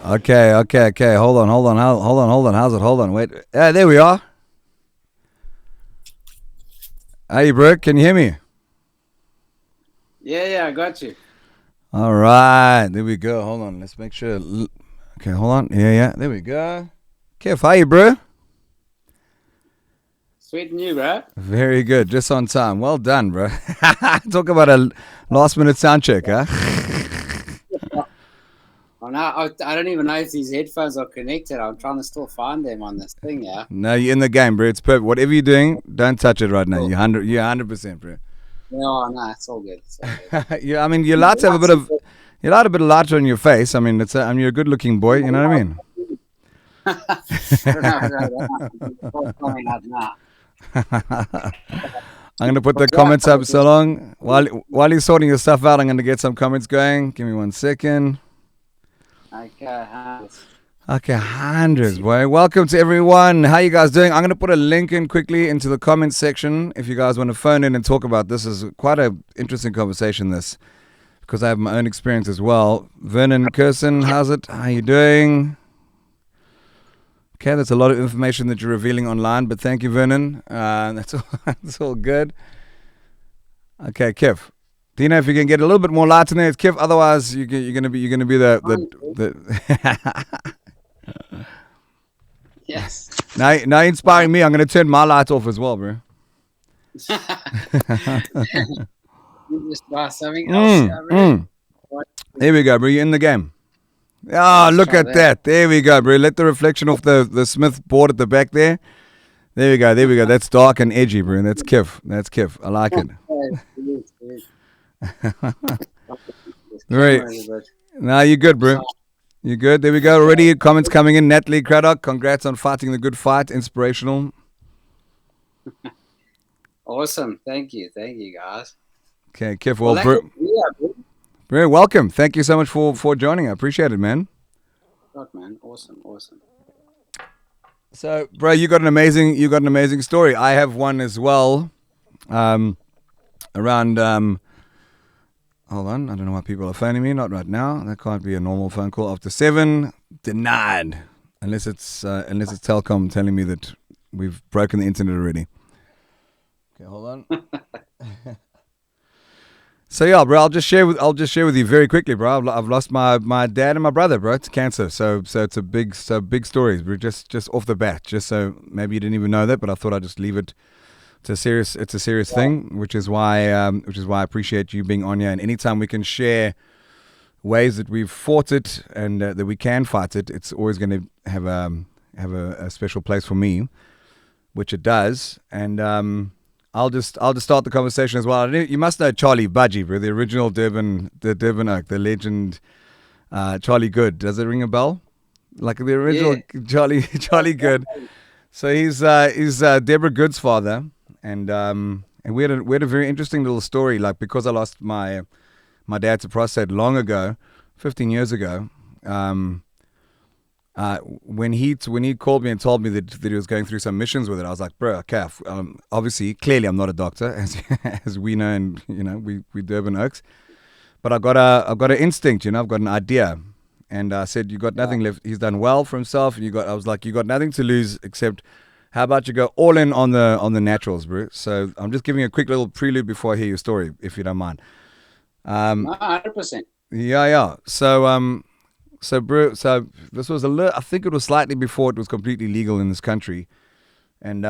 Okay. Hold on. How's it? Hold on. Wait. There we are. Hey, bro. Can you hear me? Yeah, I got you. All right. There we go. Hold on. Let's make sure. Okay, hold on. Yeah. There we go. Kev, how you, bro? Sweet and you, bro. Very good. Just on time. Well done, bro. Talk about a last-minute sound check, huh? Oh, no, I don't even know if these headphones are connected. I'm trying to still find them on this thing, yeah. No, you're in the game, bro. It's perfect. Whatever you're doing, don't touch it right now. Cool. You're 100%, bro. No, it's all good. Yeah, I mean, you're allowed to have a bit of light on your face. I mean, you're a good-looking boy. You know what I mean? I'm gonna put the comments up so long. While you're sorting your stuff out, I'm gonna get some comments going. Give me 1 second. Okay, hundreds, boy. Welcome to everyone. How you guys doing? I'm gonna put a link in quickly into the comments section if you guys want to phone in and talk about this. Is quite an interesting conversation, this, because I have my own experience as well. Vernon Kirsten, how's it? How you doing? Okay, that's a lot of information that you're revealing online, but thank you, Vernon. That's all good. Okay, Kev. Dino, if you can get a little bit more light in there, it's Kev. Otherwise, you're gonna be the Yes. Now inspiring me. I'm gonna turn my light off as well, bro. You just buy something else. There we go, bro. You're in the game. Oh, look at that. There we go, bro. Let the reflection off the Smith board at the back there. There we go. That's dark and edgy, bro. That's Kev. I like it. Right. Now you're good, bro. You're good. There we go. Already comments coming in. Natalie Craddock, congrats on fighting the good fight. Inspirational. Awesome. Thank you, guys. Okay, Kev. Well, bro, welcome. Thank you so much for joining. I appreciate it, man. God, man. Awesome. So, bro, you got an amazing story. I have one as well. Around hold on, I don't know why people are phoning me. Not right now. That can't be a normal phone call after 7. Denied, unless it's Telkom telling me that we've broken the internet already. Okay, hold on. So yeah, bro, I'll just share with you very quickly, bro. I've lost my dad and my brother, bro, to cancer. So it's a big stories, bro. Just off the bat, just so maybe you didn't even know that, but I thought I'd just leave it. It's a serious thing, which is why I appreciate you being on here. And anytime we can share ways that we've fought it and that we can fight it, it's always going to have a special place for me, which it does. And I'll just start the conversation as well. You must know Charlie Budgie, bro, the original Durban Oak, the legend Charlie Good. Does it ring a bell? Like the original Charlie Good. So he's Deborah Good's father. And we had a very interesting little story, like, because I lost my dad to prostate long ago, 15 years ago. When he called me and told me that he was going through some missions with it, I was like, bro, okay. Obviously, clearly, I'm not a doctor, as we know, and we Durban Oaks. But I've got an instinct, I've got an idea, and I said, you got nothing left. He's done well for himself. I was like, you got nothing to lose except. How about you go all in on the naturals, bro? So I'm just giving a quick little prelude before I hear your story, if you don't mind. 100%. Yeah. So bro, this was I think it was slightly before it was completely legal in this country, and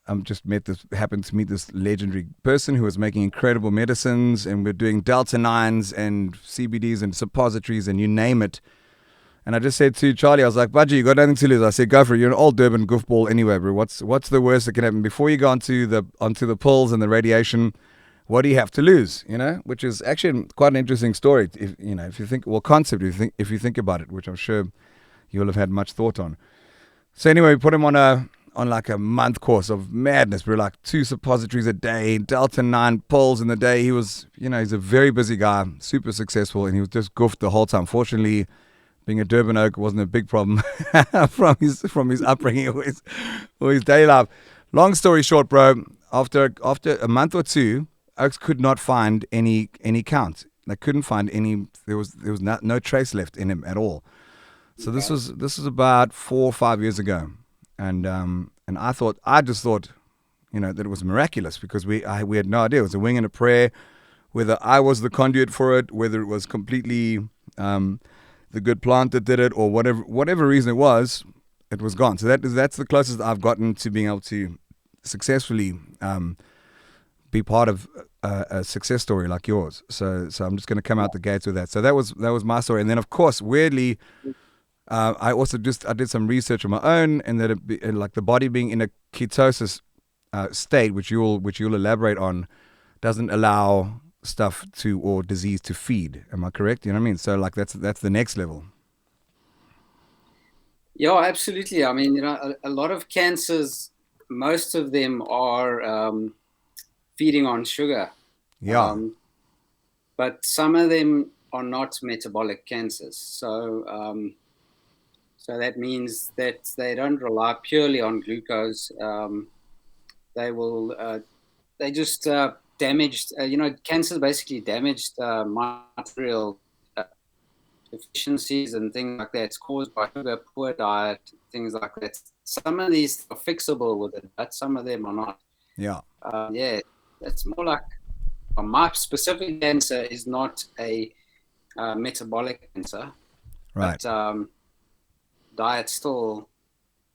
happened to meet this legendary person who was making incredible medicines, and we're doing Delta 9s and CBDs and suppositories and you name it. And I just said to Charlie, I was like, Budgie, you got nothing to lose. I said, go for it. You're an old Durban goofball anyway, bro. What's the worst that can happen? Before you go onto the pills and the radiation, what do you have to lose? Which is actually quite an interesting story. If you think, concept, if you think about it, which I'm sure you'll have had much thought on. So anyway, we put him on like a month course of madness. We were like 2 suppositories a day, Delta 9 pills in the day. He was, he's a very busy guy, super successful, and he was just goofed the whole time. Fortunately, being a Durban Oak wasn't a big problem from his upbringing or his daily life. Long story short, bro, after a month or two, Oaks could not find any count. They couldn't find any. There was no trace left in him at all. So this was about 4 or 5 years ago, and I just thought, that it was miraculous, because we had no idea. It was a wing and a prayer, whether I was the conduit for it, whether it was completely the good plant that did it, or whatever reason it was gone. So that's the closest I've gotten to being able to successfully be part of a success story like yours. So I'm just going to come out the gates with that. So that was my story. And then of course, weirdly, I did some research on my own, and that like the body being in a ketosis state, which you'll elaborate on, doesn't allow stuff or disease to feed. Am I correct? You know what I mean? So like that's the next level. Yeah, absolutely. I mean, a lot of cancers, most of them are feeding on sugar. Yeah. But some of them are not metabolic cancers. So that means that they don't rely purely on glucose. They just damaged, cancer is basically damaged mitochondrial deficiencies and things like that. It's caused by sugar, poor diet, things like that. Some of these are fixable with it, but some of them are not. Yeah. It's more like my specific cancer is not a metabolic cancer, right? But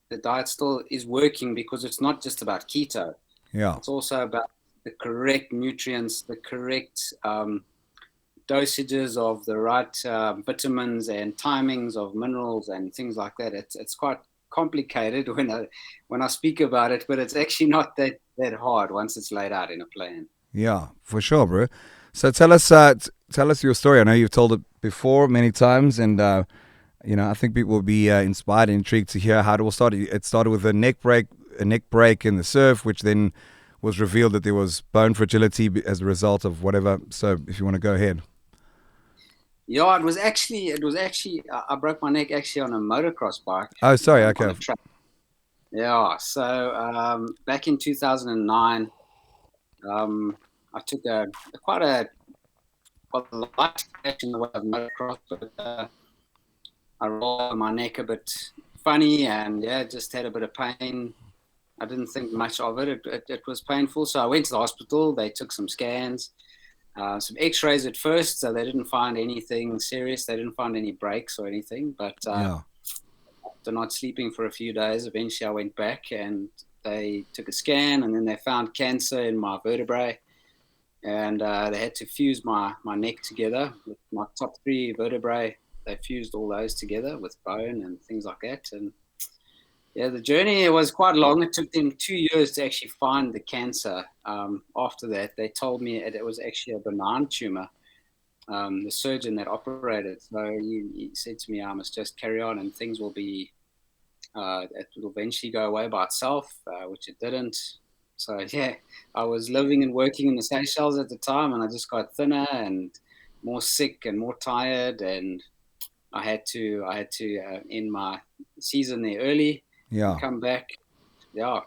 the diet still is working, because it's not just about keto. Yeah. It's also about the correct nutrients, the correct dosages of the right vitamins and timings of minerals and things like that. It's quite complicated when I speak about it, but it's actually not that hard once it's laid out in a plan. Yeah, for sure, bro. So tell us your story. I know you've told it before many times, and I think people will be inspired and intrigued to hear how it all started. It started with a neck break in the surf, which then was revealed that there was bone fragility as a result of whatever. So if you want to go ahead. Yeah, it was actually I broke my neck actually on a motocross bike. Oh, sorry. Okay. Yeah. So back in 2009, I took quite a light crash in the way of motocross, but I rolled my neck a bit funny, and just had a bit of pain. I didn't think much of it. It was painful, so I went to the hospital. They took some scans, some X-rays at first, so they didn't find anything serious. They didn't find any breaks or anything. But after not sleeping for a few days, eventually I went back, and they took a scan, and then they found cancer in my vertebrae, and they had to fuse my neck together with my top 3 vertebrae. They fused all those together with bone and things like that. And the journey was quite long. It took them 2 years to actually find the cancer. After that, they told me it was actually a benign tumor. The surgeon that operated, so he said to me, I must just carry on, and things will be, it will eventually go away by itself, which it didn't. So I was living and working in the Seychelles at the time, and I just got thinner and more sick and more tired, and I had to end my season there early. Yeah. Come back. Yeah.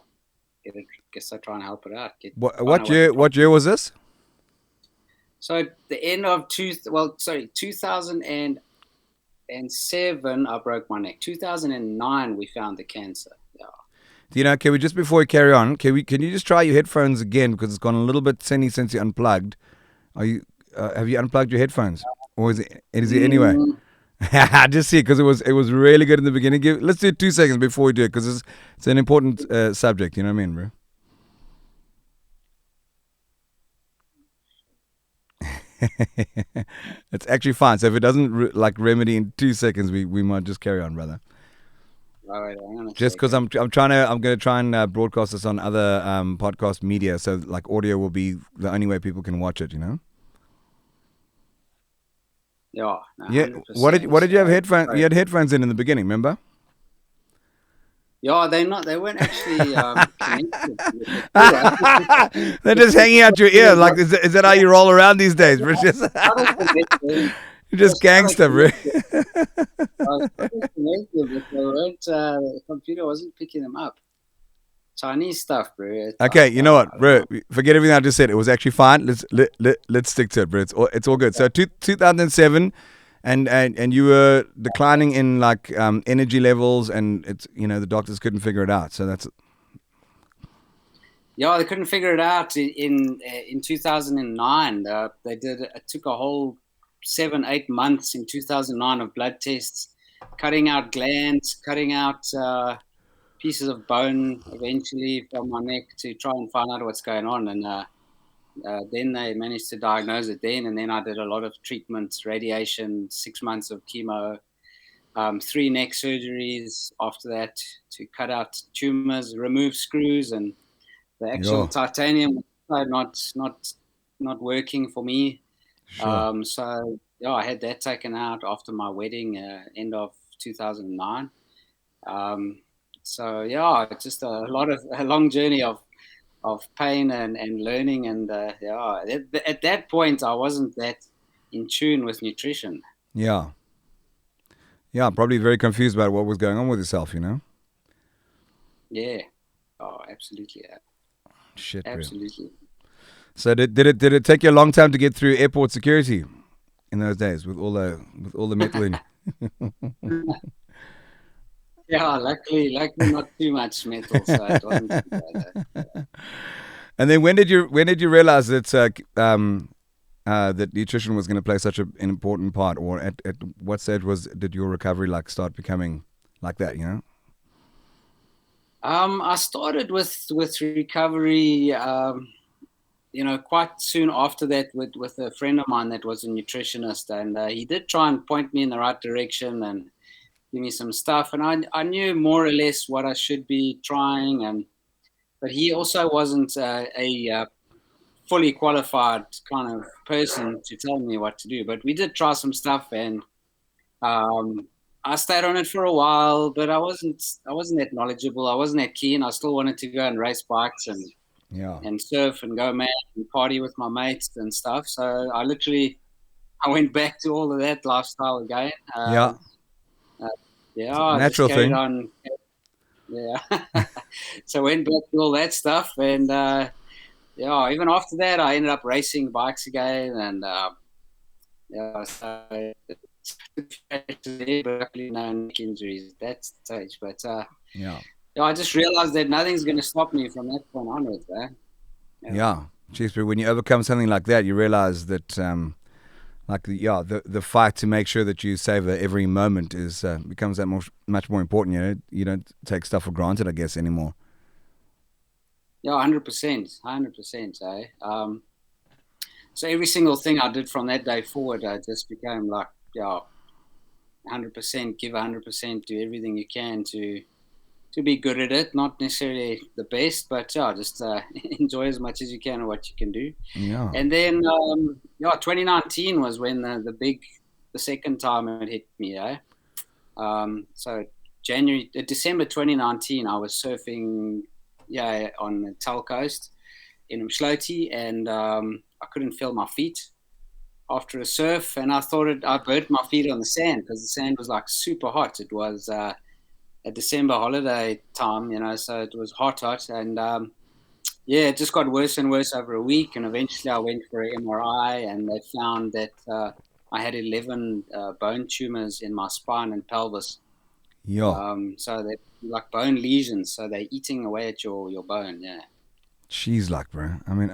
Guess I try and help it out. What year was this? So at the end of 2007, I broke my neck. 2009, we found the cancer. Yeah. Dino, can we just, before we carry on, can you just try your headphones again, because it's gone a little bit tinny since you unplugged. Have you unplugged your headphones, or is it anyway? I just see it, because it was really good in the beginning. Let's do it 2 seconds before we do it, because it's an important subject. You know what I mean, bro? It's actually fine. So if it doesn't remedy in 2 seconds, we might just carry on, brother. All right, I'm gonna Just check because it. I'm gonna try and broadcast this on other podcast media, so like audio will be the only way people can watch it. You know. Yeah, no, Yeah. What did 100%. you have headphones? You Right. had headphones in the beginning, remember? Yeah, they weren't actually connected. I They're just hanging out your ear. Like, is that how you roll around these days, bro? was connected. You're I just was kind of gangster, bro. connected. I was kind of connected, but they weren't, the computer wasn't picking them up. Chinese stuff, bro. It's Okay, like, you know what, I don't bro? know. Forget everything I just said. It was actually fine. Let's stick to it, bro. It's all good. So 2007, and you were declining in like energy levels, and it's the doctors couldn't figure it out. So that's Yeah, they couldn't figure it out in 2009. They did. It took a whole 7-8 months in 2009 of blood tests, cutting out glands, cutting out pieces of bone eventually from my neck to try and find out what's going on. And then they managed to diagnose it then. And then I did a lot of treatments, radiation, 6 months of chemo, 3 neck surgeries after that to cut out tumors, remove screws, and the actual yo titanium was not working for me. sure. So yeah, I had that taken out after my wedding, end of 2009. Um, so yeah, it's just a long journey of pain and learning, and yeah, at that point I wasn't that in tune with nutrition. Yeah, yeah. Probably very confused about what was going on with yourself. Yeah, oh, absolutely, Shit, bro. absolutely. So did it take you a long time to get through airport security in those days with all the metal in you? Yeah, luckily not too much metal, so it wasn't too bad. And then when did you realize that nutrition was going to play such an important part, or at what stage did your recovery like start becoming like that? I started with recovery, quite soon after that with a friend of mine that was a nutritionist, and he did try and point me in the right direction and give me some stuff, and I knew more or less what I should be trying, and but he also wasn't a fully qualified kind of person to tell me what to do. But we did try some stuff, and um, I stayed on it for a while, but I wasn't that knowledgeable. I wasn't that keen. I still wanted to go and race bikes Yeah, and surf and go mad and party with my mates and stuff. So I went back to all of that lifestyle again. yeah. Uh, yeah, It's a I just natural carried thing. on. Yeah, so I went back to all that stuff, and yeah, even after that, I ended up racing bikes again, and yeah, so luckily no neck injuries at that stage. But Yeah, yeah, I just realized that nothing's going to stop me from that point onwards. Yeah. yeah. Jeez, but when you overcome something like that, you realize that like the fight to make sure that you savor every moment is becomes that much more important. You don't take stuff for granted, I guess, anymore. Yeah, 100%, 100%. So every single thing I did from that day forward, I just became like, yeah, 100%, give 100%, do everything you can to be good at it. Not necessarily the best, but yeah, just enjoy as much as you can of what you can do. Yeah. And then, yeah, 2019 was when the second time it hit me. So December 2019, I was surfing, yeah, on the Tel Coast in Umdloti, and I couldn't feel my feet after a surf, and I burnt my feet on the sand because the sand was like super hot. It was a December holiday time, so it was hot, and yeah, it just got worse and worse over a week, and eventually I went for an MRI, and they found that I had 11 bone tumors in my spine and pelvis. Yeah. So they're like bone lesions, so they're eating away at your bone. Yeah. Jeez, like, bro. I mean,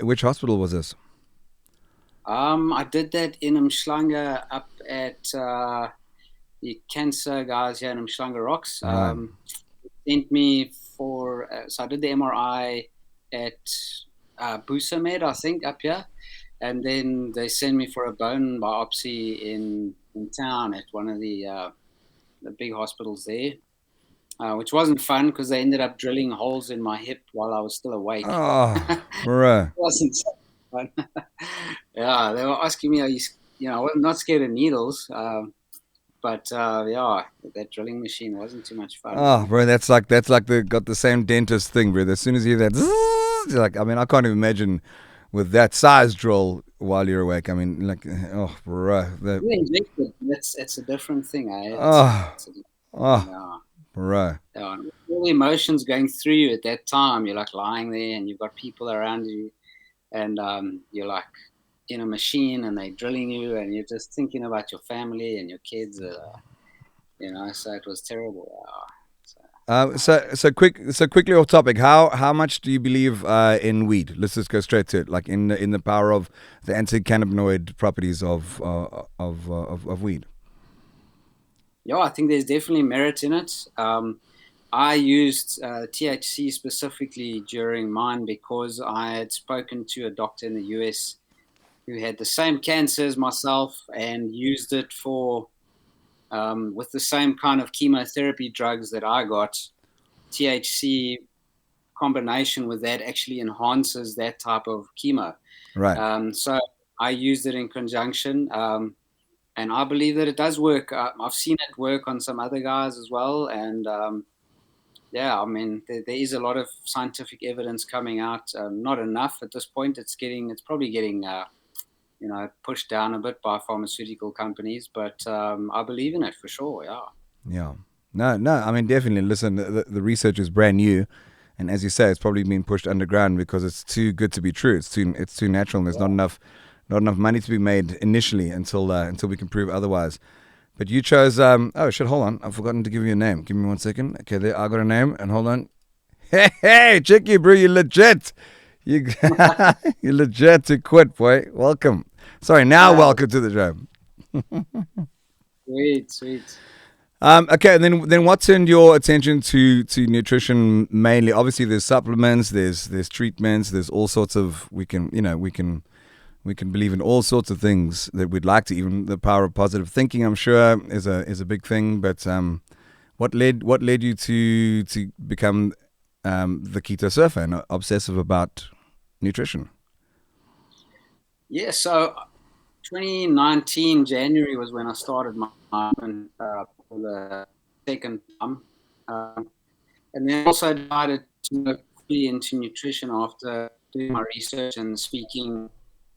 which hospital was this? I did that in Umhlanga up at the cancer guys here in Umhlanga Rocks. Right. Sent me so I did the MRI at Busamed, I think, up here. and then they send me for a bone biopsy in town at one of the big hospitals there, which wasn't fun because they ended up drilling holes in my hip while I was still awake. Oh, bruh. It wasn't so fun. Yeah, they were asking me, "Are you, I'm not scared of needles." But yeah, that drilling machine wasn't too much fun. Oh, bro, that's like the got the same dentist thing, bro. As soon as you hear that, zzz, you're like, I mean, I can't even imagine with that size drill while you're awake. I mean, like, oh, bro, You inject it, it's a different thing, eh? oh, It's a different thing, oh, yeah. bro, Yeah, and all the emotions going through you at that time. You're like lying there, and you've got people around you, and you're like in a machine, and they're drilling you, and you're just thinking about your family and your kids. So it was terrible. So quickly off topic. How much do you believe in weed? Let's just go straight to it. Like in the power of the anti-cannabinoid properties of weed. Yeah, I think there's definitely merit in it. I used THC specifically during mine because I had spoken to a doctor in the US who had the same cancer as myself and used it for with the same kind of chemotherapy drugs that I got. THC combination with that actually enhances that type of chemo. Right. So I used it in conjunction. And I believe that it does work. I've seen it work on some other guys as well. And yeah, I mean, there is a lot of scientific evidence coming out. Not enough at this point. It's probably getting, pushed down a bit by pharmaceutical companies. But I believe in it for sure. Yeah. Yeah. No. I mean, definitely. Listen, the research is brand new, and as you say, it's probably been pushed underground because it's too good to be true. It's too natural. And there's not enough money to be made initially until we can prove otherwise. But you chose. Oh shit! Hold on. I've forgotten to give you a name. Give me 1 second. Okay, there. I got a name. And hold on. Hey, Chicky, bro, you legit. You you legit to quit, boy. Welcome. Sorry. Now, welcome to the show. Sweet. Okay, and then what turned your attention to nutrition mainly? Obviously, there's supplements, there's treatments, there's all sorts of we can believe in all sorts of things that we'd like to. Even the power of positive thinking, I'm sure, is a big thing. But what led you to become the keto surfer and obsessive about nutrition? Yeah. So 2019 January was when I started my for the second time, and then also decided to look fully into nutrition after doing my research and speaking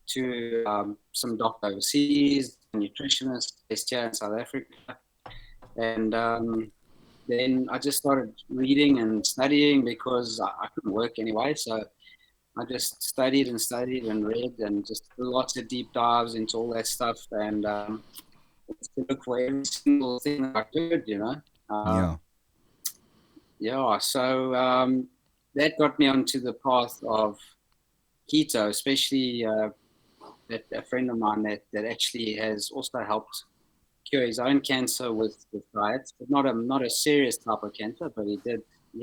to some doctors overseas, nutritionists based here in South Africa, and then I just started reading and studying because I couldn't work anyway, so I just studied and read and just lots of deep dives into all that stuff and to look for every single thing that I could. Yeah. Yeah, so that got me onto the path of keto, especially a friend of mine that actually has also helped cure his own cancer with diet. Not a serious type of cancer, but he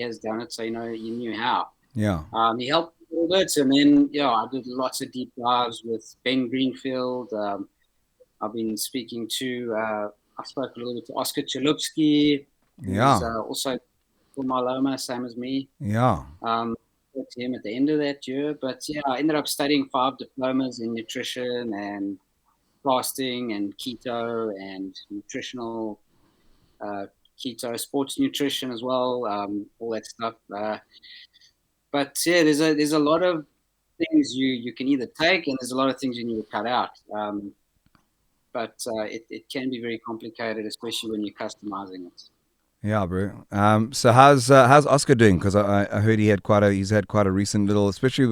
has done it, so he knew how. Yeah. He helped a little bit, and then I did lots of deep dives with Ben Greenfield. I've been speaking to. I spoke a little bit to Oscar Chalupsky, who's Yeah. also for myeloma, same as me. Yeah. Spoke to him at the end of that year, but yeah, I ended up studying 5 diplomas in nutrition and fasting and keto and nutritional keto, sports nutrition as well, all that stuff. But yeah, there's a lot of things you can either take, and there's a lot of things you need to cut out. But it can be very complicated, especially when you're customizing it. Yeah, bro. So how's Oscar doing? Because I heard he's had quite a recent little, especially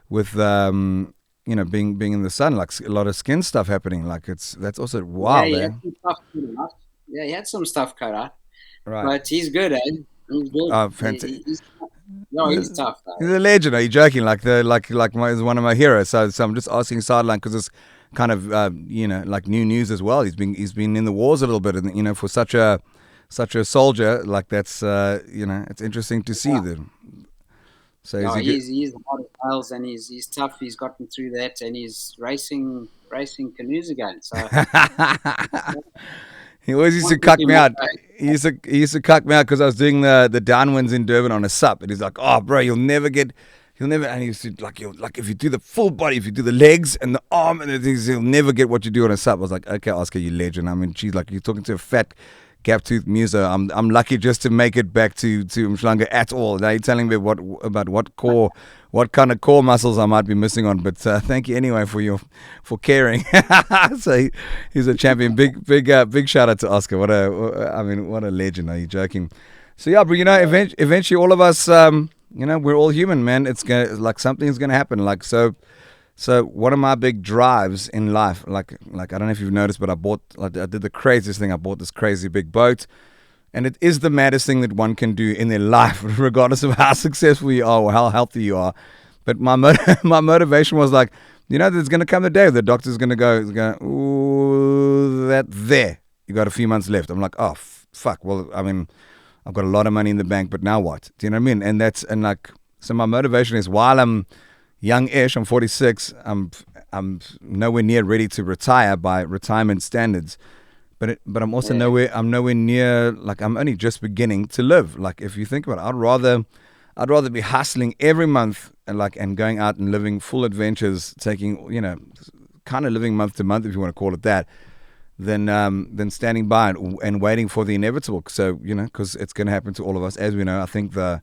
with being in the sun, like a lot of skin stuff happening. Like that's also Yeah, wild, he eh? had some stuff cut out. Yeah, he had some stuff cut out, Right. but he's good, eh? He's good. Fantastic. He's tough, He's though. a legend. Are you joking? He's one of my heroes. So I'm just asking sideline because it's kind of like new news as well. He's been in the wars a little bit, and for such a soldier like that's it's interesting to see Yeah. that. So is Yeah, he good? he's hard as nails, and he's tough. He's gotten through that, and he's racing canoes again. So He always used to can't push cuck him me off. out. He used to cuck me out because I was doing the downwinds in Durban on a sup, and he's like, "Oh, bro, you'll never." And he used to like if you do the full body, if you do the legs and the arm and the things, you'll never get what you do on a sup. I was like, "Okay, Oscar, you legend." I mean, she's like, you're talking to a fat gap tooth muser. I'm lucky just to make it back to Mshlanga at all. Now you're telling me what kind of core muscles I might be missing on. But thank you anyway for caring. So he's a champion. Big shout out to Oscar. What a legend. Are you joking? So yeah, but eventually all of us, we're all human, man. It's gonna like something's gonna happen. Like so. So one of my big drives in life, like I don't know if you've noticed, but I did the craziest thing. I bought this crazy big boat, and it is the maddest thing that one can do in their life, regardless of how successful you are or how healthy you are. But my motivation was like, there's going to come a day where the doctor's going to go, ooh, that there. You got a few months left. I'm like, oh, fuck. Well, I mean, I've got a lot of money in the bank, but now what? Do you know what I mean? So my motivation is while I'm young-ish, I'm 46, I'm nowhere near ready to retire by retirement standards. But I'm also nowhere near, like I'm only just beginning to live. Like if you think about it, I'd rather be hustling every month and going out and living full adventures, taking, kind of living month to month, if you want to call it that, than standing by and waiting for the inevitable. So, because it's going to happen to all of us. As we know, I think the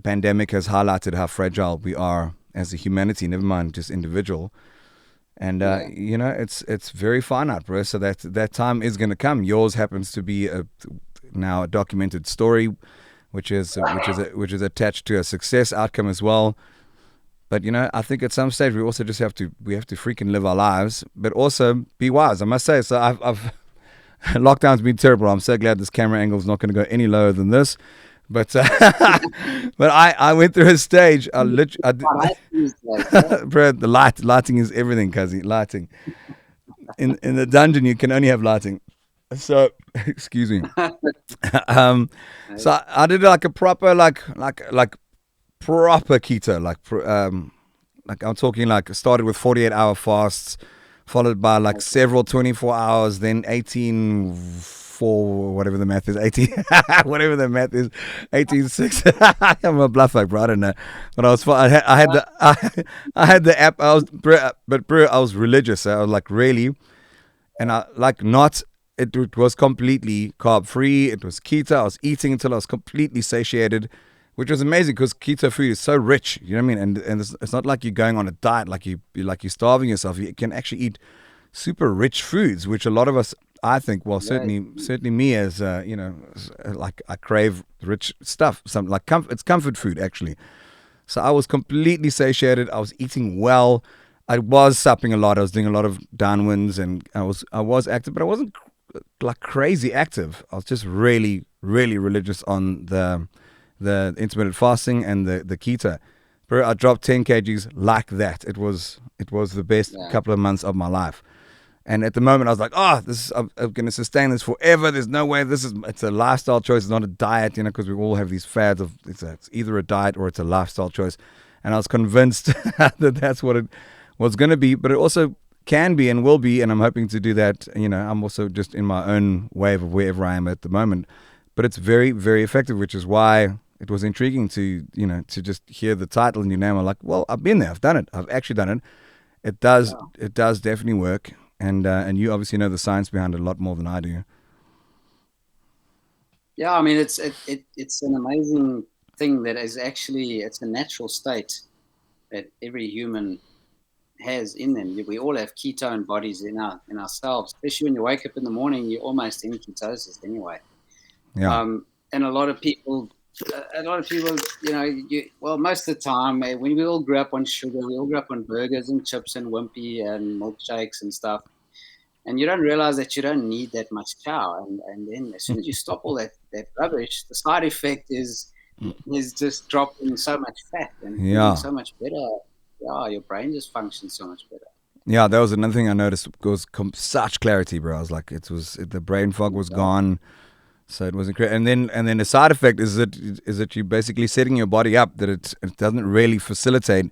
pandemic has highlighted how fragile we are as a humanity, never mind just individual. And it's very finite, bro. So that time is going to come. Yours happens to be now a documented story, which is attached to a success outcome as well. But I think at some stage we also just have to freaking live our lives, but also be wise. I must say. So I've lockdown's been terrible. I'm so glad this camera angle is not going to go any lower than this. But but I went through a stage. Bro, the lighting is everything, Kazi. Lighting in the dungeon, you can only have lighting. So excuse me. So I did like a proper like proper keto, like I'm talking like started with 48-hour fasts, followed by like several 24 hours, then 18 for whatever the math is, 18 whatever the math is, 18/6. I'm a bluffer, bro. I don't know, but I had the app. I was religious. So I was like really, and I like not. It was completely carb free. It was keto. I was eating until I was completely satiated, which was amazing because keto food is so rich. You know what I mean? And it's not like you're going on a diet like you're starving yourself. You can actually eat super rich foods, which a lot of us, I think, well, certainly me as like I crave rich stuff. Something like it's comfort food actually. So I was completely satiated. I was eating well. I was supping a lot. I was doing a lot of downwinds, and I was active, but I wasn't like crazy active. I was just really, really religious on the intermittent fasting and the keto. Bro, I dropped 10 kgs like that. It was the best couple of months of my life. And at the moment, I was like, I'm going to sustain this forever. There's no way. It's a lifestyle choice. It's not a diet, because we all have these fads of it's either a diet or it's a lifestyle choice. And I was convinced that that's what it was going to be. But it also can be and will be. And I'm hoping to do that. I'm also just in my own wave of wherever I am at the moment. But it's very, very effective, which is why it was intriguing to just hear the title and your name. I'm like, well, I've been there. I've done it. I've actually done it. It does definitely work. And you obviously know the science behind it a lot more than I do. Yeah, I mean it's an amazing thing that is actually it's a natural state that every human has in them. We all have ketone bodies in ourselves. Especially when you wake up in the morning, you're almost in ketosis anyway. Yeah. And a lot of people, most of the time, when we all grew up on sugar, we all grew up on burgers and chips and Wimpy and milkshakes and stuff. And you don't realize that you don't need that much cow. And then as soon as you stop all that rubbish, the side effect is just dropping so much fat and feeling so much better. Yeah, your brain just functions so much better. Yeah, that was another thing I noticed was such clarity, bro. I was like, the brain fog was gone. So it was incredible. And then the side effect is that you're basically setting your body up that it doesn't really facilitate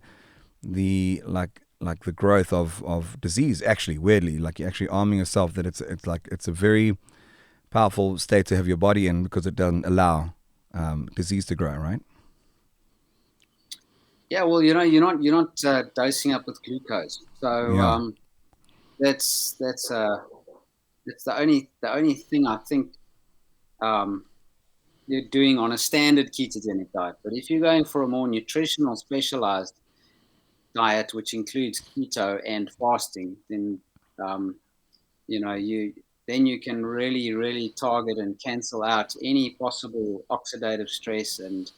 the like the growth of disease. Actually, weirdly, like you're actually arming yourself that it's a very powerful state to have your body in because it doesn't allow disease to grow. Right? Yeah, well, you're not dosing up with glucose, so Yeah. that's the only thing I think um, you're doing on a standard ketogenic diet. But if you're going for a more nutritional, specialized diet, which includes keto and fasting, then um, you can really, really target and cancel out any possible oxidative stress and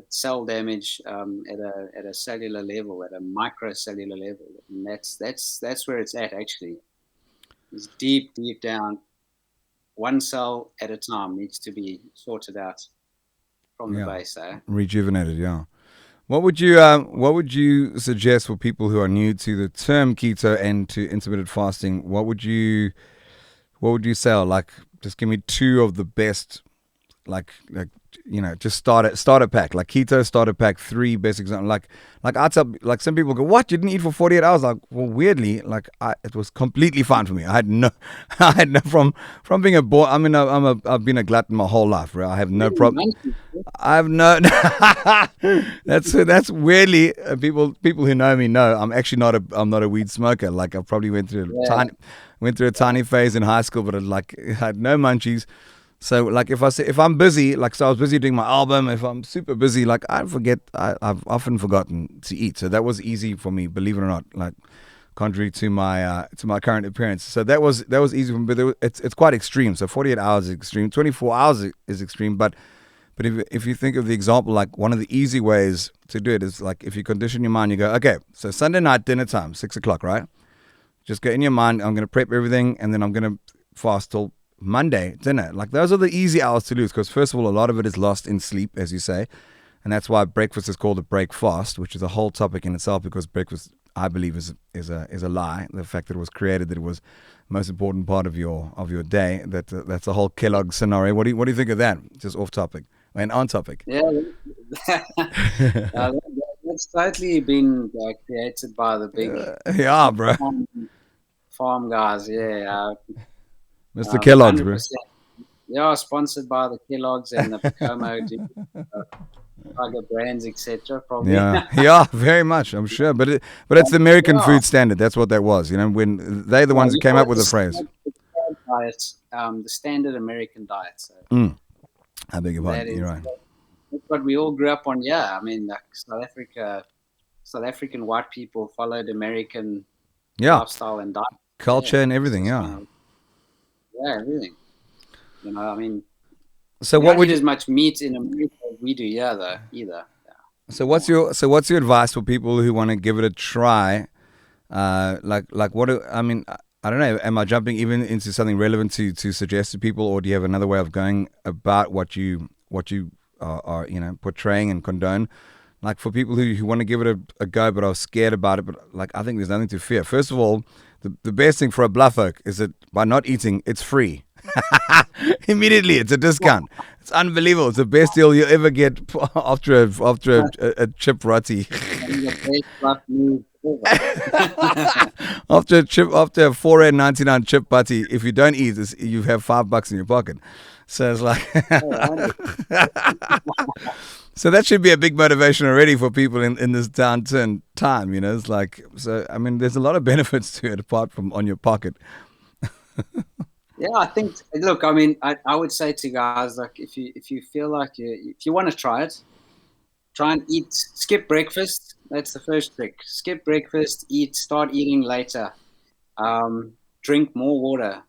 cell damage at a cellular level, at a microcellular level, and that's where it's at actually. It's deep, deep down. One cell at a time needs to be sorted out from the Yeah. base. Rejuvenated. Yeah. What would you suggest for people who are new to the term keto and to intermittent fasting? What would you say? Like, just give me two of the best, like just starter pack, like keto starter pack, three best examples. Like I tell, like some people go, what, you didn't eat for 48 hours? Like, well, weirdly, like it was completely fine for me. I had no, I had no from being a boy. I mean, I've been a glutton my whole life, right? I have no problem. I have no. That's weirdly people who know me know I'm actually not a weed smoker. Like I probably Yeah, went through a tiny phase in high school, but I had no munchies. So like if I'm busy, like so I was busy doing my album. If I'm super busy, like I've often forgotten to eat. So that was easy for me, believe it or not. Like contrary to my current appearance. So that was easy for me, but it's quite extreme. So 48 hours is extreme, 24 hours is extreme, but if you think of the example, like one of the easy ways to do it is like if you condition your mind, you go, okay, so Sunday night dinner time, 6 o'clock, right? Just go in your mind, I'm going to prep everything and then I'm going to fast till Monday dinner. Like those are the easy hours to lose because first of all, a lot of it is lost in sleep, as you say. And that's why breakfast is called a break fast, which is a whole topic in itself because breakfast, I believe, is a lie. The fact that it was created, that it was the most important part of your day. That's the whole Kellogg scenario. What do you think of that? Just off topic and on topic. yeah. That's totally been created by the big Yeah, bro. farm, farm guys. Yeah, Mr. Kellogg's, bro. 100%. Yeah, sponsored by the Kellogg's and the Pocomo, Tiger Brands, etc. Probably. Yeah, yeah, very much. I'm sure, but it's the American Yeah. food standard. That's what that was. When they're the ones that You came call up it with the phrase. diet, the standard American diet. So I beg your that pardon. is You're right. that's what we all grew up on. Yeah, I mean, like South African white people followed American Yeah, lifestyle and diet. Yeah, culture and it's everything. just Yeah. yeah, everything. I mean, So we what don't would eat you? as much meat in America as we do. Yeah, though either. Yeah. So what's your advice for people who want to give it a try? Like what? I mean, I don't know. Am I jumping even into something relevant to suggest to people, or do you have another way of going about what you are portraying and condone? Like for people who want to give it a go but are scared about it, but like I think there's nothing to fear. First of all, the best thing for a bluff oak is that by not eating, it's free. Immediately, it's a discount. It's unbelievable. It's the best deal you'll ever get after a chip roti. And the best black meat ever. After a 4.99 chip butty, if you don't eat this, you have $5 in your pocket. So it's like, Oh, so that should be a big motivation already for people in this downturn time. It's like, so I mean, there's a lot of benefits to it apart from on your pocket. yeah, I think. Look, I mean, I would say to guys like if you feel like if you want to try it, try and eat. Skip breakfast. That's the first trick. Skip breakfast. Start eating later. Drink more water.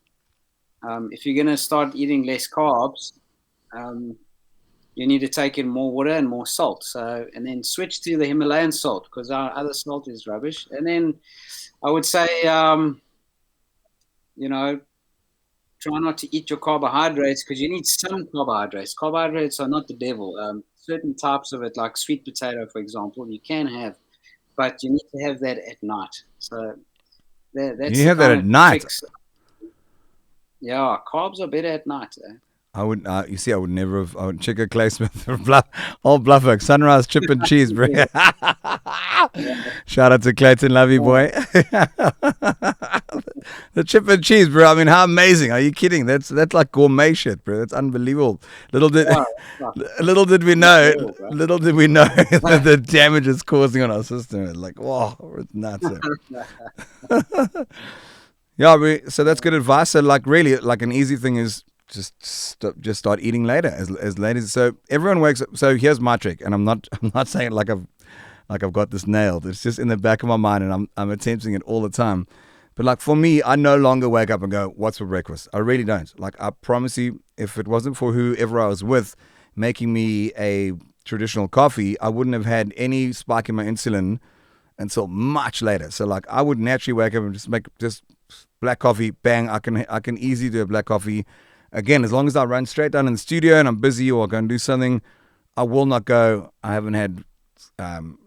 If you're gonna start eating less carbs, um, you need to take in more water and more salt. So, and then switch to the Himalayan salt because our other salt is rubbish. And then I would say, you know, try not to eat your carbohydrates because you need some carbohydrates. Carbohydrates are not the devil. Certain types of it, like sweet potato, for example, you can have, but you need to have that at night. So that's You the have that kind at of night. fix. Yeah, carbs are better at night. I would, you see, I would never have. I would check a Clay Smith, old bluffer, sunrise chip and cheese, bro. Shout out to Clayton, love you, boy. The chip and cheese, bro. I mean, how amazing! Are you kidding? That's like gourmet shit, bro. That's unbelievable. Little did, Yeah, little did we know, bro. little did we know the damage it's causing on our system. It's like, whoa, it's nuts. Yeah, so that's good advice. So, like, really, like an easy thing is just start eating later, as late as. So everyone wakes up. So here's my trick, and I'm not saying it like I've got this nailed. It's just in the back of my mind, and I'm attempting it all the time. But like for me, I no longer wake up and go, "What's for breakfast?" I really don't. Like I promise you, if it wasn't for whoever I was with making me a traditional coffee, I wouldn't have had any spike in my insulin until much later. So like I would naturally wake up and just make just black coffee, bang. I can easily do a black coffee. Again, as long as I run straight down in the studio and I'm busy or going to do something, I will not go. I haven't had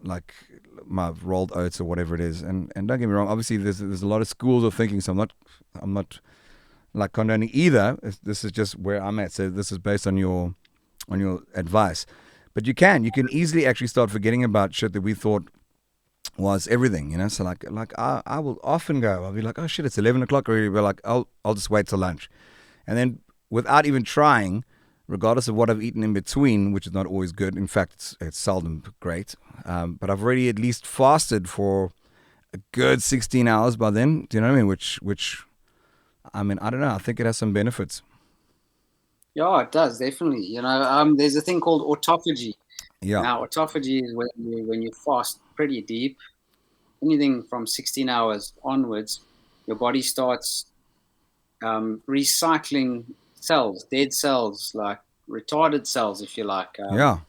like my rolled oats or whatever it is. And don't get me wrong. Obviously, there's a lot of schools of thinking. So I'm not like condoning either. This is just where I'm at. So this is based on your advice. But you can easily actually start forgetting about shit that we thought was everything, you know. So like I will often go. I'll be like, oh shit, it's 11 o'clock already. We're like, I'll just wait till lunch, and then without even trying, regardless of what I've eaten in between, which is not always good. In fact, it's seldom great. But I've already at least fasted for a good 16 hours by then. Do you know what I mean? Which I mean, I don't know. I think it has some benefits. Yeah, it does definitely. There's a thing called autophagy. Yeah. Now, autophagy is when you fast pretty deep, anything from 16 hours onwards, your body starts recycling cells, dead cells, like retarded cells, if you like. Yeah.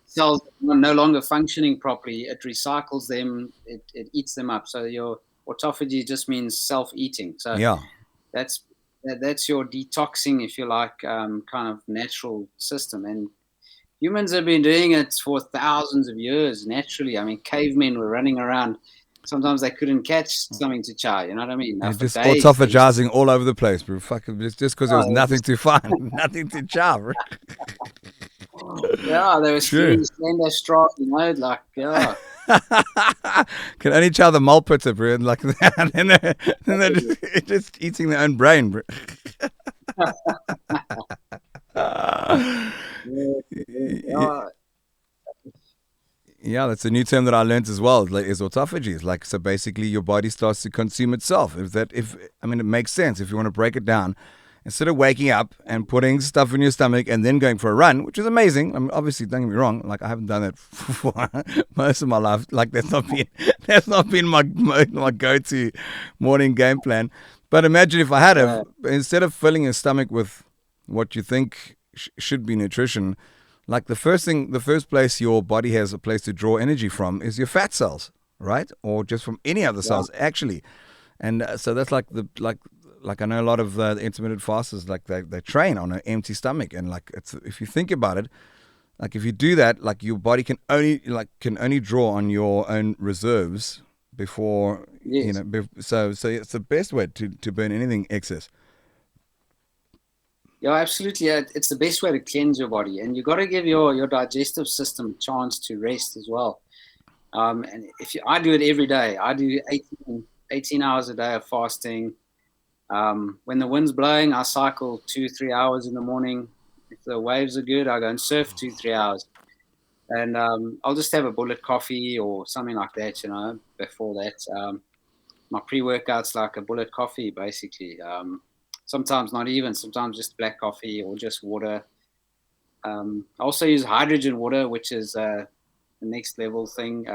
Cells are no longer functioning properly. It recycles them. It eats them up. So your autophagy just means self-eating. So Yeah. that's your detoxing, if you like, kind of natural system. And humans have been doing it for thousands of years naturally. I mean, cavemen were running around. Sometimes they couldn't catch something to chow. You know what I mean? And For just days, they used autophagizing all over the place, bro. Fucking just because there was nothing to find, nothing to chow, bro. yeah, they were True. skinny, slender, strong, like, yeah. Can only chow the mole pitter, bro. And like that. And then they're just eating their own brain, bro. Yeah. Yeah, that's a new term that I learned as well. Is autophagy. It's like, so basically your body starts to consume itself. I mean, it makes sense if you want to break it down. Instead of waking up and putting stuff in your stomach and then going for a run, which is amazing. I mean, obviously, don't get me wrong. Like I haven't done that for most of my life. Like that's not been my go-to morning game plan. But imagine if I had instead of filling your stomach with what you think should be nutrition, like the first place your body has a place to draw energy from is your fat cells, right? Or just from any other cells, actually. And so that's like I know a lot of the intermittent fasters, like they train on an empty stomach, and like if you think about it, like if you do that, like your body can only draw on your own reserves before so it's the best way to burn anything excess. Yeah, absolutely. Yeah, it's the best way to cleanse your body, and you got to give your digestive system a chance to rest as well. And I do it every day. I do 18 hours a day of fasting. When the wind's blowing, I cycle 2-3 hours in the morning. If the waves are good, I go and surf 2-3 hours. And I'll just have a bullet coffee or something like that, before that. My pre-workout's like a bullet coffee, basically. Sometimes not even, sometimes just black coffee or just water. I also use hydrogen water, which is the next level thing.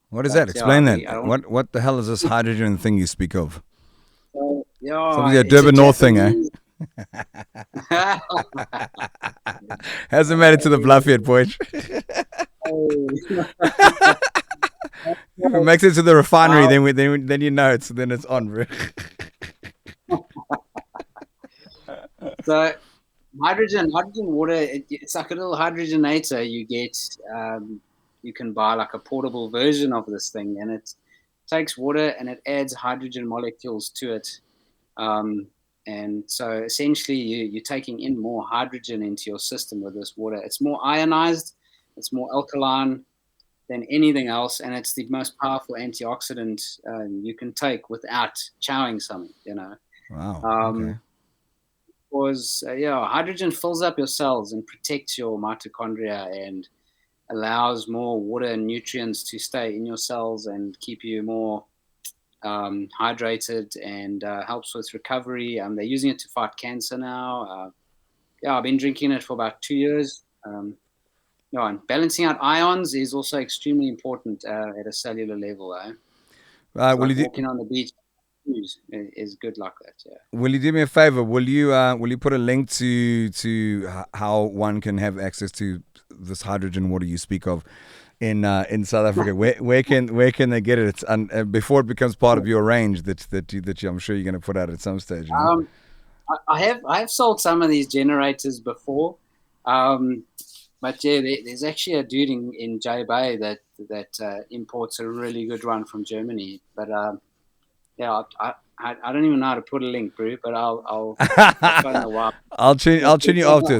What is that? Yeah, Explain that. What the hell is this hydrogen thing you speak of? Something a it's a Durban North thing, eh? Japanese. Hasn't made it to the bluff yet, boy. If it makes it to the refinery, then you know it's on, bro. So hydrogen water, it's like a little hydrogenator you get. You can buy like a portable version of this thing, and it takes water and it adds hydrogen molecules to it. And so essentially you're taking in more hydrogen into your system with this water. It's more ionized, it's more alkaline than anything else, and it's the most powerful antioxidant you can take without chowing something, Wow. Okay. Because hydrogen fills up your cells and protects your mitochondria and allows more water and nutrients to stay in your cells and keep you more hydrated, and helps with recovery. They're using it to fight cancer now. I've been drinking it for about 2 years. And balancing out ions is also extremely important at a cellular level. It's Will like you walking on the beach is good like that. Yeah. will you do me a favor? Will you put a link to how one can have access to this hydrogen water you speak of in South Africa? Where can they get it? It's before it becomes part of your range that I'm sure you're going to put out at some stage. I have sold some of these generators before, but there's actually a dude in J Bay that imports a really good one from Germany. But I don't even know how to put a link, bro. But I'll phone the wild. I'll tune you after.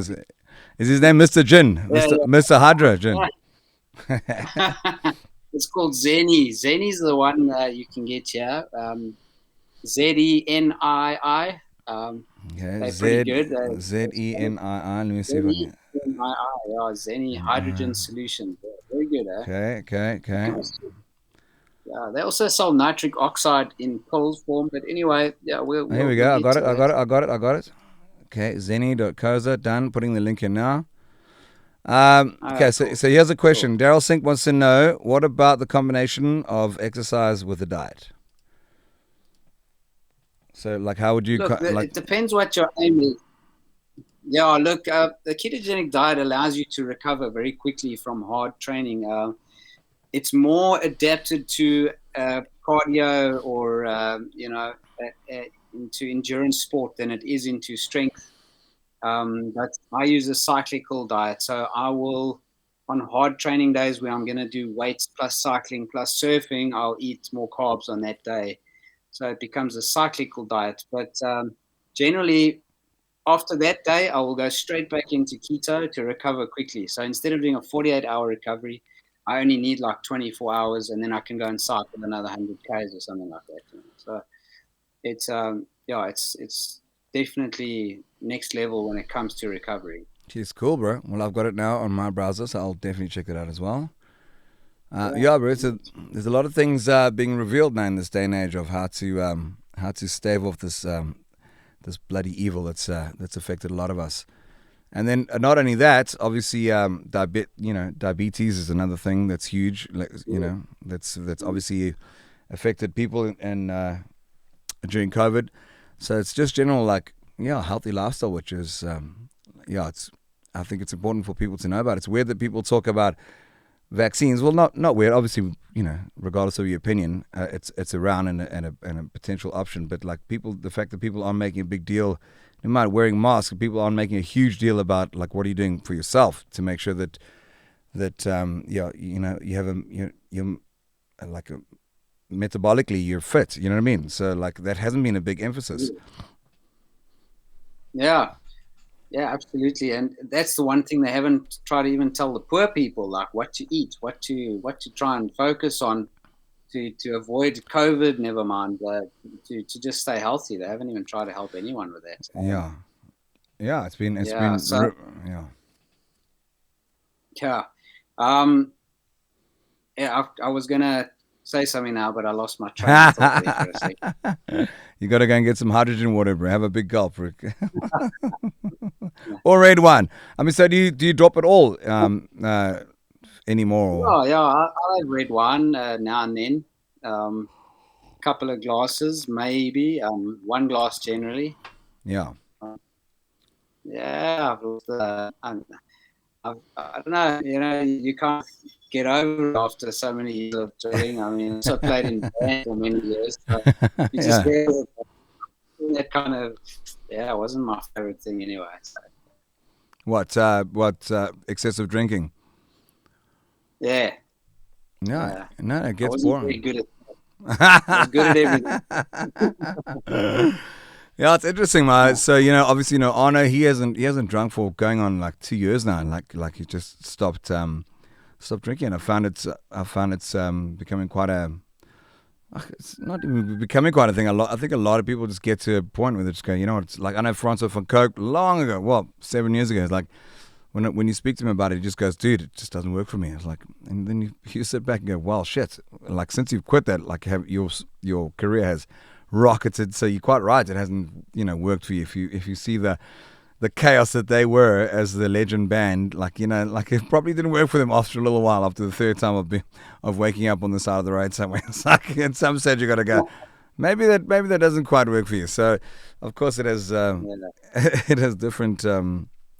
Is his name Mr. Jin? Mr. Hydra Jin? It's called Zeni. Zeni's the one you can get here. Zenii. Okay, They're pretty good. Zenii. Let me see if I can. Zeni hydrogen solution. Very good. Okay. Yeah, they also sell nitric oxide in pills form. But anyway, we'll Here we go. I got it. it. Okay, Zeni.coza. Done. Putting the link in now. Okay, Cool. so here's a question. Daryl Sink wants to know, what about the combination of exercise with the diet? So, like, how would you... Look, it depends what your aim is. Yeah, look, the ketogenic diet allows you to recover very quickly from hard training. It's more adapted to cardio or, into endurance sport than it is into strength. But I use a cyclical diet. So I will, on hard training days where I'm going to do weights plus cycling plus surfing, I'll eat more carbs on that day. So it becomes a cyclical diet. But generally, after that day, I will go straight back into keto to recover quickly. So instead of doing a 48-hour recovery, I only need like 24 hours, and then I can go and cycle another 100 Ks or something like that. So it's it's definitely next level when it comes to recovery. It's cool, bro. Well, I've got it now on my browser, so I'll definitely check it out as well. Bro. There's a lot of things being revealed now in this day and age of how to stave off this this bloody evil that's affected a lot of us. And then not only that, obviously, diabetes is another thing that's huge. That's obviously affected people and during COVID. So it's just general healthy lifestyle, which is I think it's important for people to know about. It's weird that people talk about vaccines. Well, not weird. Obviously, regardless of your opinion, it's around and a potential option. But the fact that people aren't making a big deal, no matter wearing masks, people aren't making a huge deal about what are you doing for yourself to make sure that you have you're metabolically you're fit. You know what I mean? So that hasn't been a big emphasis. Yeah, absolutely. And that's the one thing they haven't tried to even tell the poor people, like what to eat, what to try and focus on to avoid COVID, never mind, to just stay healthy. They haven't even tried to help anyone with that. It's been I was gonna say something now, but I lost my train of thought there for a second. You gotta go and get some hydrogen water, bro. Have a big gulp, Rick. Or red wine. I mean, so do you drop it all anymore? Oh yeah, I have red wine now and then. Couple of glasses, maybe. One glass generally. Yeah. I don't know. You can't get over it after so many years of drilling. I mean, I played in band for many years. So you just that kind of it wasn't my favorite thing anyway. So. What excessive drinking? Yeah. No, it gets I wasn't boring. very good at I was good at everything. Yeah, it's interesting, man. Yeah. So obviously, Arno, he hasn't drunk for going on like 2 years now, and like he just stopped drinking. I found it's becoming quite a. It's not even becoming quite a thing. I think a lot of people just get to a point where they just go, it's like I know Francois van Coke long ago, well, 7 years ago. It's like when you speak to him about it, he just goes, dude, it just doesn't work for me. It's like, and then you sit back and go, well, shit. Like since you've quit that, like have your career has rocketed. So you're quite right. It hasn't worked for you. If you see the chaos that they were as the legend band, like like it probably didn't work for them after a little while. After the third time of waking up on the side of the road somewhere, it's like at some stage you got to go. Maybe that doesn't quite work for you. So, of course, it has Yeah. it has different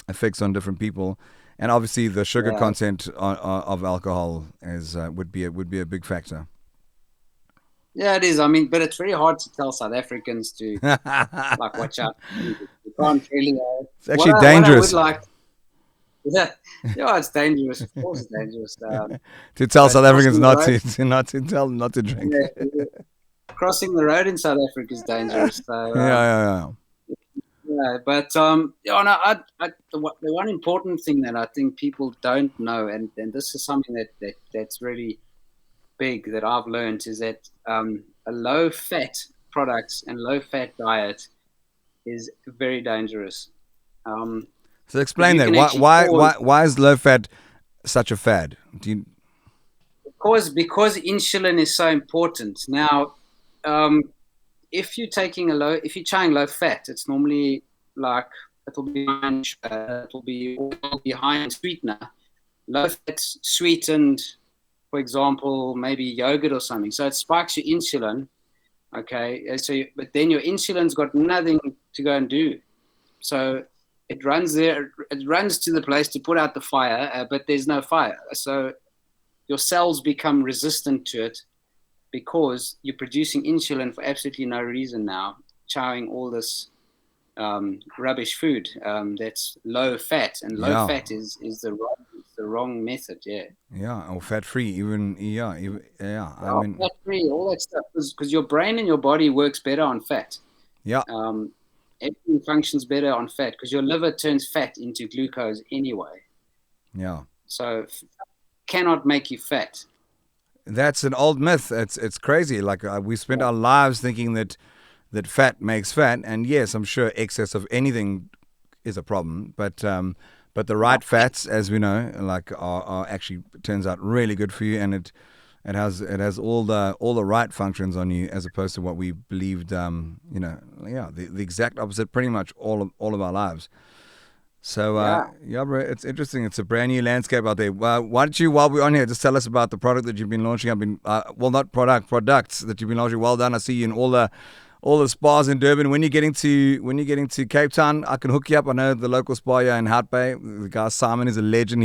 effects on different people, and obviously the sugar Yeah. content of alcohol would be a big factor. Yeah, it is. I mean, but it's very hard to tell South Africans to like watch out. You can't really. It's actually What I would dangerous like, yeah, yeah, it's dangerous. Of course, it's dangerous. to tell But South Africans crossing the not road, to tell them not to drink. yeah, crossing the road in South Africa is dangerous. So Yeah, yeah, yeah, but yeah, no, the one important thing that I think people don't know, and this is something that's really big that I've learned is that a low fat products and low fat diet is very dangerous. Um, So because explain you that. can Why actually why cause why why is low fat such a fad? Do you? because insulin is so important. Now, um, if you're trying low fat, it's normally like it'll be high in sweetener. Low fat sweetened, for example, maybe yogurt or something. So it spikes your insulin. Okay, but then your insulin's got nothing to go and do. So it runs there. It runs to the place to put out the fire, but there's no fire. So your cells become resistant to it because you're producing insulin for absolutely no reason now, chowing all this rubbish food that's low fat, and low Yeah, fat is the wrong method. Yeah, yeah, or fat free. Yeah. I mean, fat free, all that stuff, because your brain and your body works better on fat. yeah, Um, Everything functions better on fat because your liver turns fat into glucose anyway. yeah. So cannot make you fat. That's an old myth. It's crazy. Like we spent our lives thinking that fat makes fat, and yes, I'm sure excess of anything is a problem. But the right fats, as we know, like are actually turns out really good for you, and it has all the right functions on you, as opposed to what we believed. Yeah, the exact opposite, pretty much all of our lives. So Yeah. yeah, bro, it's interesting. It's a brand new landscape out there. Why don't you, while we're on here, just tell us about the product that you've been launching? Well, not products that you've been launching. Well done. I see you in all the spas in Durban. When you're getting to Cape Town, I can hook you up. I know the local spa here in Hout Bay. The guy Simon is a legend.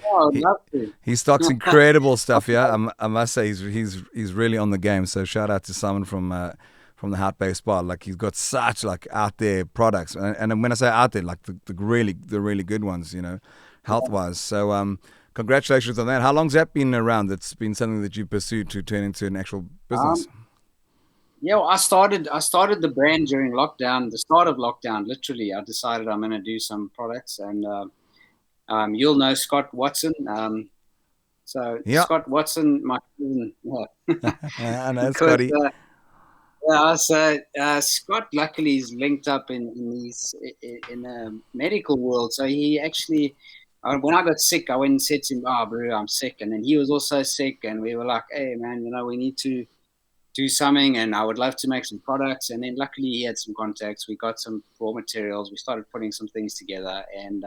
Oh, I'd He love to. he stocks incredible stuff. Yeah, I must say he's really on the game. So shout out to Simon from the Hout Bay Spa. Like he's got such like out there products, and when I say out there, like the really good ones, health wise. So congratulations on that. How long's that been around? That's been something that you pursued to turn into an actual business. Um, yeah, well, I started the brand during lockdown, the start of lockdown. Literally, I decided I'm going to do some products, and you'll know Scott Watson. So Yeah, Scott Watson, my cousin, yeah. I know, because Scotty. yeah, so Scott luckily is linked up in the medical world. So he actually, when I got sick, I went and said to him, "Oh, bro, I'm sick," and then he was also sick, and we were like, "Hey, man, we need to do something, and I would love to make some products." And then luckily he had some contacts. We got some raw materials. We started putting some things together, and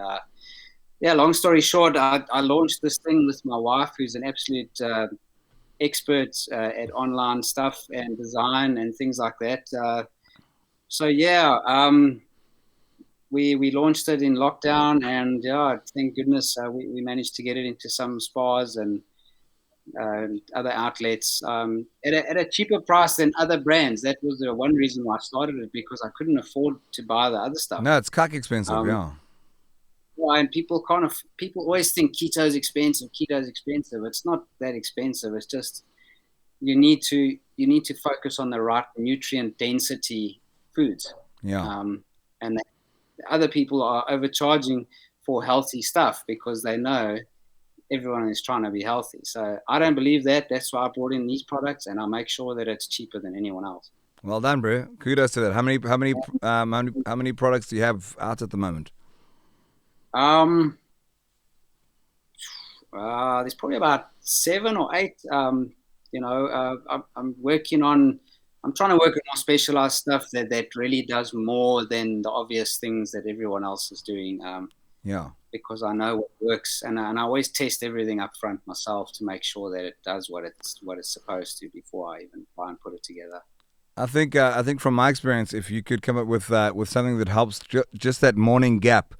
yeah, long story short, I launched this thing with my wife, who's an absolute expert at online stuff and design and things like that. So yeah, we launched it in lockdown, and yeah, thank goodness we managed to get it into some spas and other outlets at a cheaper price than other brands. That was the one reason why I started it, because I couldn't afford to buy the other stuff. No, it's cock expensive. Um, Yeah. yeah, and people always think keto is expensive. Keto is expensive. It's not that expensive. It's just you need to focus on the right nutrient density foods. Yeah. And other people are overcharging for healthy stuff because they know everyone is trying to be healthy. So I don't believe that. That's why I brought in these products, and I make sure that it's cheaper than anyone else. Well done, bro. Kudos to that. How many products do you have out at the moment? Um, there's probably about 7 or 8. I'm working on. I'm trying to work on more specialized stuff that really does more than the obvious things that everyone else is doing. Yeah. Because I know what works, and I always test everything up front myself to make sure that it does what it's supposed to before I even try and put it together. I think from my experience, if you could come up with something that helps just that morning gap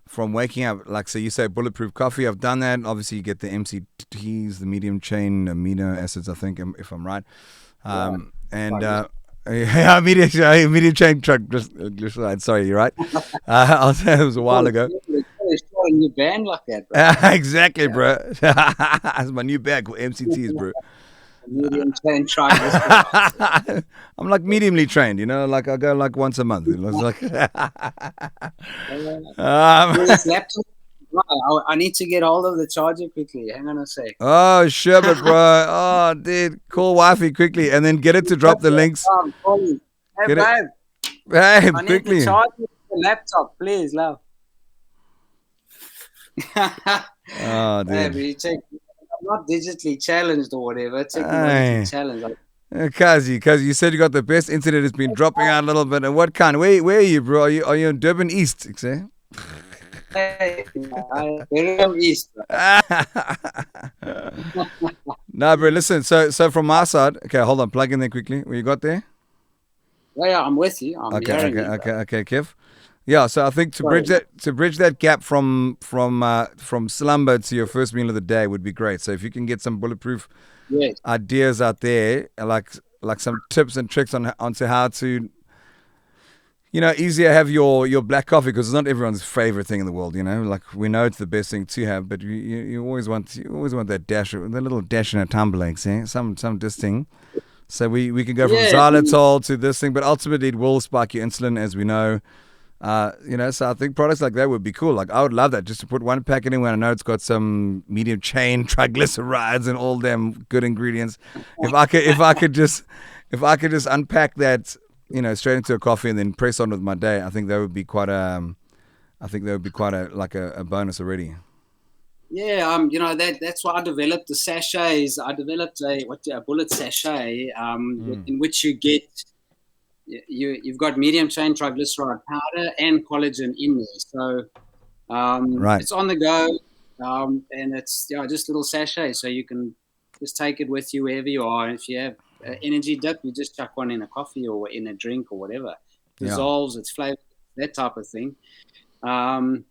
from waking up, like so you say bulletproof coffee. I've done that. Obviously, you get the MCTs, the medium chain amino acids. I think if I'm right, Yeah, and right. yeah, medium chain triglyceride. Sorry, you're right. I'll say it was a while ago. It's not a new band like that, bro. Exactly, Yeah, bro. That's my new bag with MCTs, bro. medium chain triglycerides. I'm like mediumly trained, like I go like once a month. It's like, This laptop. I need to get hold of the charger quickly. Hang on a sec. oh, sherbet, bro. Oh, dude, call wifey quickly and then get it to drop the links. Hey, Get it, babe, hey, I need the quickly. charger for the laptop, please, love. Oh, Hey, dude. but I'm not digitally challenged or whatever, technologically Hey, challenged. Kazi, you said you got the best internet. It's been dropping out a little bit. And what kind? Where are you, bro? Are you in Durban East? Say? Hey, very east. No, bro. Listen. So from my side, okay. Hold on. Plug in there quickly. What you got there? Yeah, I'm with you. I'm hearing you, bro. Okay, Kev. Yeah, so I think Sorry. to bridge that gap from slumber to your first meal of the day would be great. So if you can get some bulletproof Yes. ideas out there, like some tips and tricks onto how to easier have your black coffee because it's not everyone's favorite thing in the world. Like we know it's the best thing to have, but you always want that dash, the little dash in a tumbler, see, some this thing. So we can go from Yeah. xylitol to this thing, but ultimately it will spike your insulin, as we know. So I think products like that would be cool. Like I would love that, just to put one pack in when I know it's got some medium chain triglycerides and all them good ingredients. If I could just unpack that, straight into a coffee and then press on with my day, I think that would be quite a like a bonus already. Yeah, that's why I developed the sachets. I developed a bullet sachet, in which you get you've got medium chain triglyceride powder and collagen in there. So Right. it's on the go, and it's just little sachet, so you can just take it with you wherever you are. And if you have energy dip, you just chuck one in a coffee or in a drink or whatever. Yeah. Dissolves, it's flavor, that type of thing. And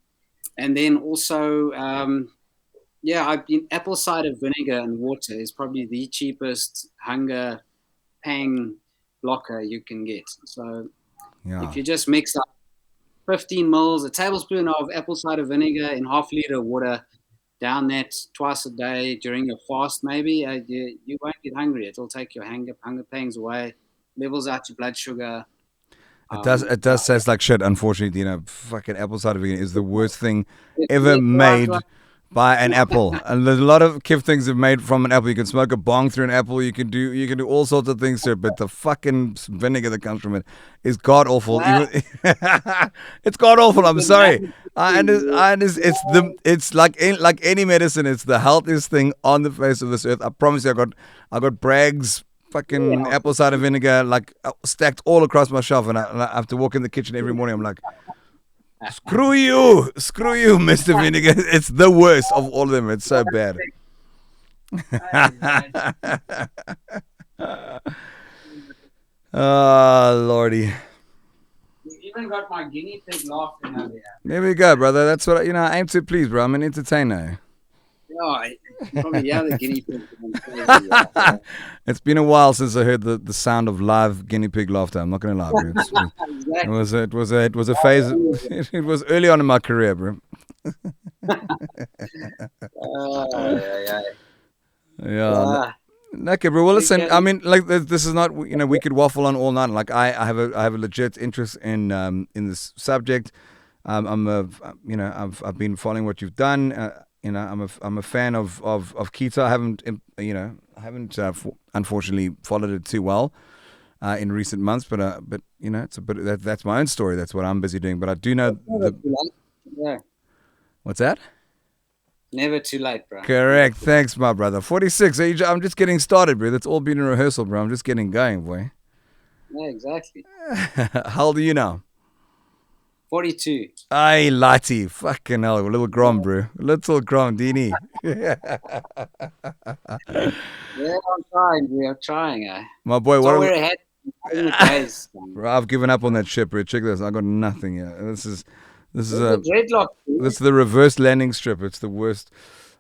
then also, I've been apple cider vinegar and water is probably the cheapest hunger pang blocker you can get. So Yeah. if you just mix up 15 mils, a tablespoon of apple cider vinegar in half-liter water, down that twice a day during your fast, maybe you won't get hungry. It'll take your hunger pangs away, levels out your blood sugar. It does taste like shit, unfortunately. Fucking apple cider vinegar is the worst thing ever Yeah, made right. by an apple. And there's a lot of Kif things are made from an apple. You can smoke a bong through an apple. You can do all sorts of things to it, but the fucking vinegar that comes from it is god awful. Wow. Even it's god awful. I'm sorry. It's like any medicine. It's the healthiest thing on the face of this earth. I promise you. I got Bragg's fucking apple cider vinegar like stacked all across my shelf, and I have to walk in the kitchen every morning. I'm like, screw you, Mr. Vinegar. It's the worst of all of them. It's so bad. Oh, Lordy. You even got my guinea pig laughing over here. There we go, brother. That's what I aim to please, bro. I'm an entertainer. Yeah, probably the guinea pig. Yeah. It's been a while since I heard the sound of live guinea pig laughter. I'm not gonna lie, bro. Exactly. It was a phase. It was early on in my career, bro. Yeah. Yeah. Okay, bro. Well, We listen. I can, mean, like this is not. We could waffle on all night. Like I have a legit interest in this subject. I'm a, I've been following what you've done. I'm a fan of keto. I haven't, unfortunately followed it too well in recent months. But it's a bit that's my own story. That's what I'm busy doing. But I do know it's never the too late. Yeah, what's that? never too late, bro. Never Correct. too late. Thanks, my brother. 46. I'm just getting started, bro. That's all been in rehearsal, bro. I'm just getting going, boy. Yeah, exactly. How old are you now? 42. Aye, Lati. Fucking hell. Little Grom, bro. Little Grom, Dini. Yeah, I'm trying. We are trying. My boy, It's what all are we're ahead in the days. bro, I've given up on that ship, bro. Check this. I got nothing here. This is The dreadlock. this is the reverse landing strip. It's the worst.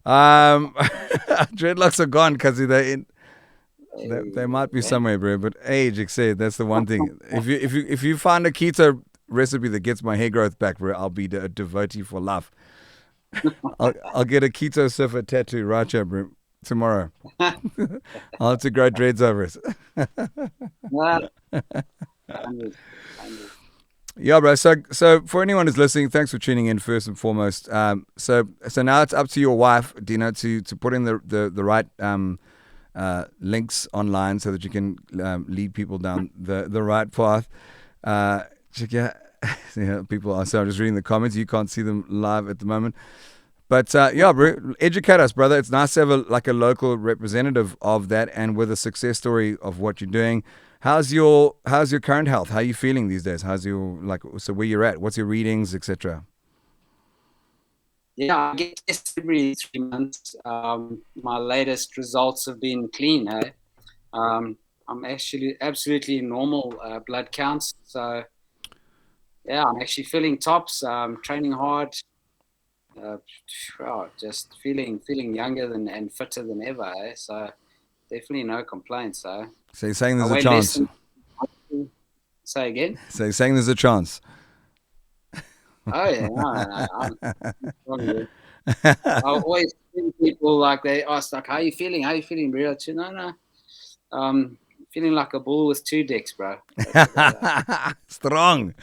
Dreadlocks are gone because they might be somewhere, bro. But age, exceed. That's the one thing. If you find a keto recipe that gets my hair growth back, bro, I'll be a devotee for life. I'll get a keto surfer tattoo right here, bro. Tomorrow. I'll have to grow dreads over it. Nah, 100, 100. Yeah, bro. So for anyone who's listening, thanks for tuning in first and foremost. So now it's up to your wife, Dino, to put in the right links online so that you can lead people down the right path. Check out, people are. So I'm just reading the comments. You can't see them live at the moment. But yeah, bro, educate us, brother. It's nice to have a local representative of that and with a success story of what you're doing. How's your current health? How are you feeling these days? How's your so where you're at? What's your readings, etc. Yeah, I get tested every 3 months. My latest results have been clean. I'm actually absolutely normal blood counts. So yeah, I'm actually feeling tops. Training hard. Uh, just feeling younger and fitter than ever. So definitely no complaints. So you're saying I there's a weigh less chance. than. Say again. So you're saying there's a chance. Oh yeah, I always think people like they ask like, "How you feeling? How you feeling, bro?" No. Feeling like a bull with two dicks, bro. Strong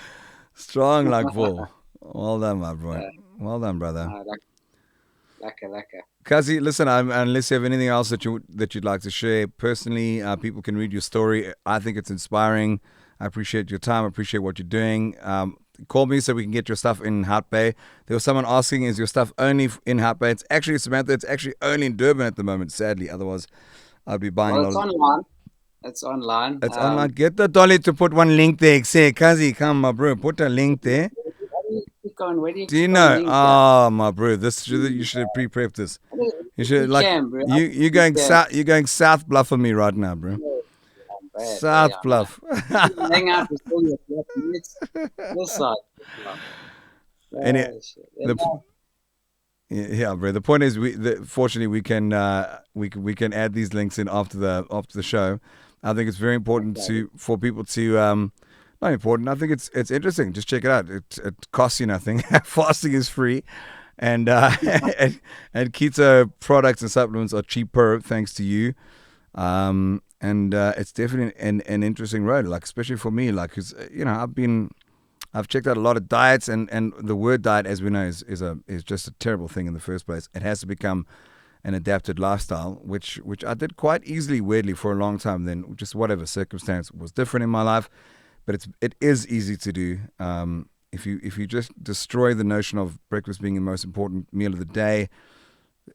like bull. Well done, my boy. Well done, brother. Laka. Kazi, listen. Unless you have anything else that you'd like to share personally, people can read your story. I think it's inspiring. I appreciate your time. I appreciate what you're doing. Call me so we can get your stuff in Hout Bay. There was someone asking, is your stuff only in Hout Bay? It's actually, Samantha, it's actually only in Durban at the moment, sadly. Otherwise, I'd be buying Well, a it's lot of... online. It's online. It's online. Get the dolly to put one link there. Say, Kazi, come, my bro. Put a link there. Where do you Do you click on know? link? Oh, my bro. You should have pre-prepped this. You should, like, Bro. you're going south. You're going South Bluff for me right now, bro. South Bluff. Hang out with all your minutes. This side. Any, the, yeah, bro. The point is, fortunately, we can add these links in after the show. I think it's very important for people to not important. I think it's interesting. Just check it out. It costs you nothing. Fasting is free, and and keto products and supplements are cheaper thanks to you. And it's definitely an interesting road. Like especially for me, like because I've checked out a lot of diets, and the word diet, as we know, is just a terrible thing in the first place. It has to become an adapted lifestyle, which I did quite easily, weirdly, for a long time. Then just whatever circumstance was different in my life, but it is easy to do. If you just destroy the notion of breakfast being the most important meal of the day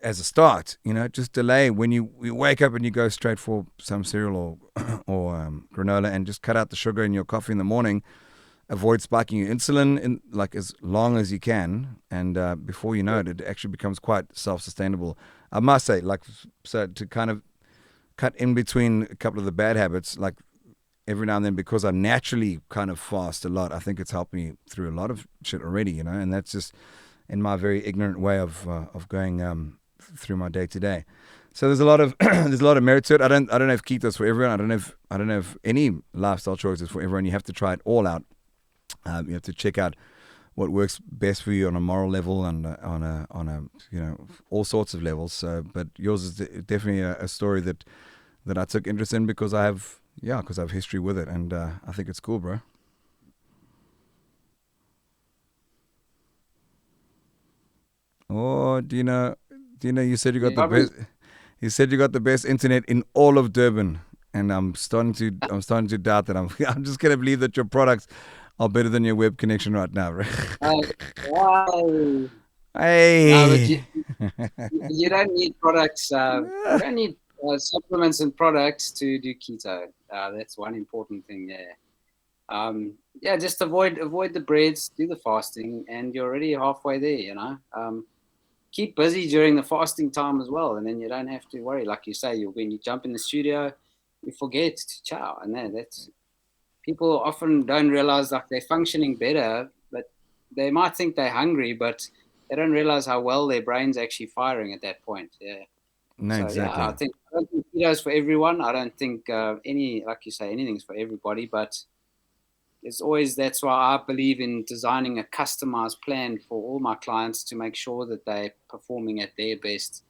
as a start, just delay when you wake up and you go straight for some cereal or granola, and just cut out the sugar in your coffee in the morning. Avoid spiking your insulin in like as long as you can, and before you know it, it actually becomes quite self-sustainable. I must say, like, so to kind of cut in between a couple of the bad habits, like every now and then, because I naturally kind of fast a lot. I think it's helped me through a lot of shit already, and that's just in my very ignorant way of going through my day to day. So there's a lot of merit to it. I don't know if keto's for everyone. I don't know if any lifestyle choices for everyone. You have to try it all out. You have to check out what works best for you on a moral level and on a all sorts of levels. So, but yours is definitely a story that that I took interest in because I have history with it, and I think it's cool, bro. Oh, Dino, you said you got Yeah, the best. You said you got the best internet in all of Durban, and I'm starting to doubt that. I'm just gonna believe that your products are better than your web connection right now, bro. wow. No, but Hey. you don't need products. You don't need supplements and products to do keto. That's one important thing there. Yeah, just avoid the breads, do the fasting, and you're already halfway there. Keep busy during the fasting time as well, and then you don't have to worry. Like you say, when you jump in the studio, you forget to chow, and that's people often don't realize like they're functioning better, but they might think they're hungry, but they don't realize how well their brain's actually firing at that point. Yeah. No, So yeah, exactly. I don't think keto's for everyone. I don't think like you say, anything's for everybody, but it's always that's why I believe in designing a customized plan for all my clients to make sure that they're performing at their best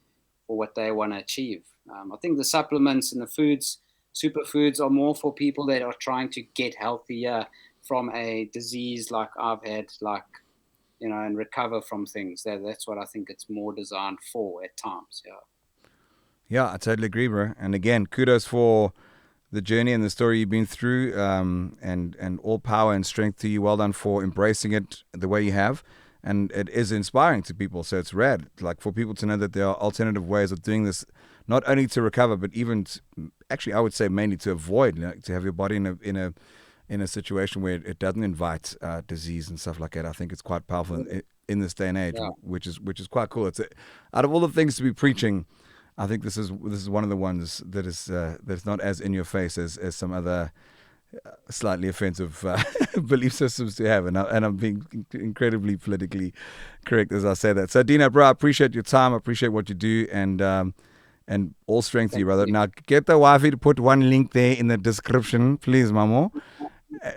for what they want to achieve. I think the supplements and the foods, superfoods, are more for people that are trying to get healthier from a disease like I've had, like and recover from things. That's what I think it's more designed for at times. Yeah. Yeah, I totally agree, bro. And again, kudos for the journey and the story you've been through, and all power and strength to you. Well done for embracing it the way you have, and it is inspiring to people. So it's rad, like for people to know that there are alternative ways of doing this, not only to recover, but even actually, I would say mainly to avoid, to have your body in a situation where it doesn't invite disease and stuff like that. I think it's quite powerful in this day and age, Yeah. which is quite cool. Out of all the things to be preaching, I think this is one of the ones that's not as in your face as some other slightly offensive belief systems to have, and I'm being incredibly politically correct as I say that. So Dino, bro, I appreciate your time. I appreciate what you do, and all strength to you, Thank brother. you. Now get the wifey to put one link there in the description, please, Mamo,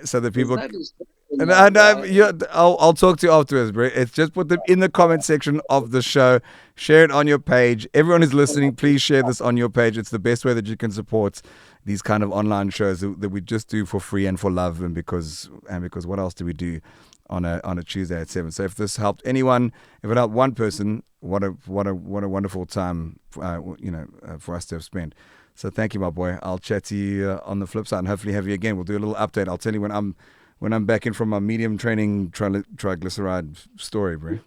so that There's people. no description And there, bro. I'll talk to you afterwards, bro. It's just put them in the comment section of the show. Share it on your page. Everyone who's listening, please share this on your page. It's the best way that you can support these kind of online shows that we just do for free and for love, and because what else do we do on a Tuesday at 7? So if this helped anyone, if it helped one person, what a wonderful time for us to have spent. So thank you, my boy. I'll chat to you on the flip side, and hopefully have you again. We'll do a little update. I'll tell you when I'm back in from my medium training triglyceride story, bro.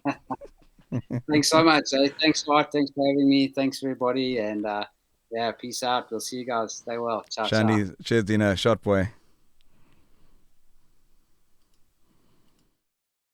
Thanks so much. Thanks, Mark. Thanks for having me. Thanks, everybody. And yeah, peace out. We'll see you guys. Stay well. Ciao, ciao. Shandy, cheers, Dino. Shot boy.